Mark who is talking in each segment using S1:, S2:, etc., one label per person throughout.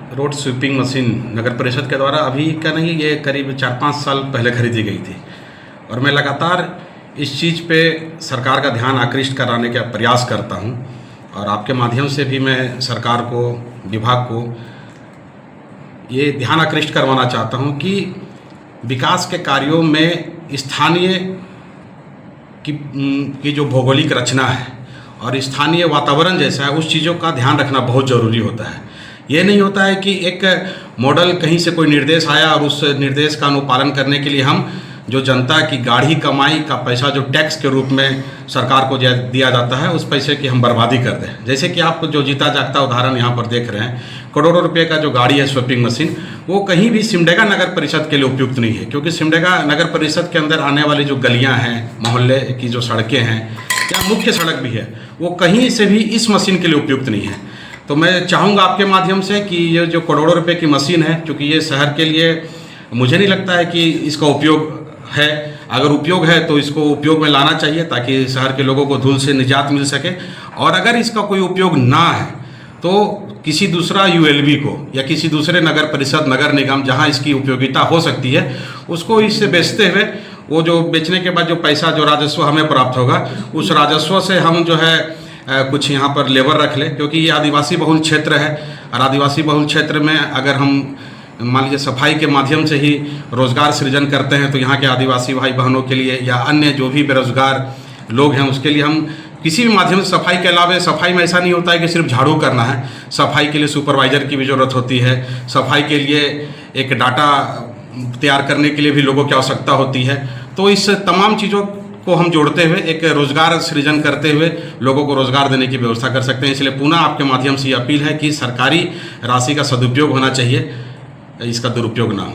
S1: Road sweeping machine नगर परिषद के द्वारा अभी का नहीं, ये करीब 4-5 साल पहले खरीदी गई थी और मैं लगातार इस चीज़ पे सरकार का ध्यान आकृष्ट कराने का प्रयास करता हूँ और आपके माध्यम से भी मैं सरकार को, विभाग को ये ध्यान आकृष्ट करवाना चाहता हूँ कि विकास के कार्यों में स्थानीय की जो भौगोलिक रचना है और स्थानीय वातावरण जैसा है उस चीज़ों का ध्यान रखना बहुत ज़रूरी होता है। ये नहीं होता है कि एक मॉडल कहीं से कोई निर्देश आया और उस निर्देश का अनुपालन करने के लिए हम जो जनता की गाढ़ी कमाई का पैसा जो टैक्स के रूप में सरकार को दिया जाता है उस पैसे की हम बर्बादी कर दें। जैसे कि आप जो जीता जागता उदाहरण यहाँ पर देख रहे हैं, करोड़ों रुपए का जो गाड़ी है स्वीपिंग मशीन, वो कहीं भी सिमडेगा नगर परिषद के लिए उपयुक्त नहीं है, क्योंकि सिमडेगा नगर परिषद के अंदर आने वाली जो गलियाँ हैं, मोहल्ले की जो सड़कें हैं या मुख्य सड़क भी है, वो कहीं से भी इस मशीन के लिए उपयुक्त नहीं है। तो मैं चाहूँगा आपके माध्यम से कि ये जो करोड़ों रुपए की मशीन है, क्योंकि ये शहर के लिए मुझे नहीं लगता है कि इसका उपयोग है, अगर उपयोग है तो इसको उपयोग में लाना चाहिए ताकि शहर के लोगों को धूल से निजात मिल सके। और अगर इसका कोई उपयोग ना है तो किसी दूसरा यूएलबी को या किसी दूसरे नगर परिषद, नगर निगम जहां इसकी उपयोगिता हो सकती है उसको इससे बेचते हुए वो जो बेचने के बाद जो पैसा, जो राजस्व हमें प्राप्त होगा, उस राजस्व से हम जो है कुछ यहाँ पर लेबर रख लें, क्योंकि ये आदिवासी बहुल क्षेत्र है और आदिवासी बहुल क्षेत्र में अगर हम मान लीजिए सफाई के माध्यम से ही रोज़गार सृजन करते हैं तो यहाँ के आदिवासी भाई बहनों के लिए या अन्य जो भी बेरोजगार लोग हैं उसके लिए हम किसी भी माध्यम से, सफाई के अलावा सफाई में ऐसा नहीं होता है कि सिर्फ झाड़ू करना है, सफाई के लिए सुपरवाइज़र की भी ज़रूरत होती है, सफाई के लिए एक डाटा तैयार करने के लिए भी लोगों की आवश्यकता होती है। तो इस तमाम चीज़ों को हम जोड़ते हुए एक रोज़गार सृजन करते हुए लोगों को रोज़गार देने की व्यवस्था कर सकते हैं। इसलिए पुनः आपके माध्यम से ये अपील है कि सरकारी राशि का सदुपयोग होना चाहिए, इसका दुरुपयोग ना हो।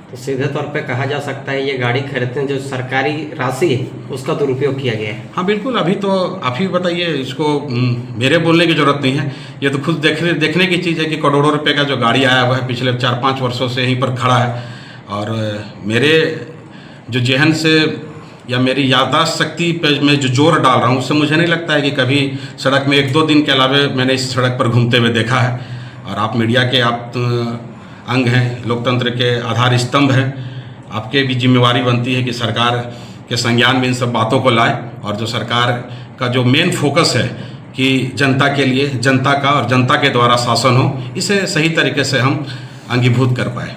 S2: तो सीधे तौर पे कहा जा सकता है ये गाड़ी खरीदते हैं जो सरकारी राशि है उसका दुरुपयोग किया गया है।
S1: हाँ बिल्कुल, अभी तो आप ही बताइए, इसको मेरे बोलने की ज़रूरत नहीं है, ये तो खुद देखने की चीज़ है कि करोड़ों रुपए का जो गाड़ी आया हुआ है पिछले 4-5 वर्षों से यहीं पर खड़ा है और मेरे जो जहन से या मेरी याददाश्त शक्ति पे मैं जो जोर डाल रहा हूँ उससे मुझे नहीं लगता है कि कभी सड़क में 1-2 दिन के अलावा मैंने इस सड़क पर घूमते हुए देखा है। और आप मीडिया के अंग हैं, लोकतंत्र के आधार स्तंभ हैं, आपके भी जिम्मेवारी बनती है कि सरकार के संज्ञान में इन सब बातों को लाए और जो सरकार का जो मेन फोकस है कि जनता के लिए, जनता का और जनता के द्वारा शासन हो, इसे सही तरीके से हम अंगीभूत कर पाए।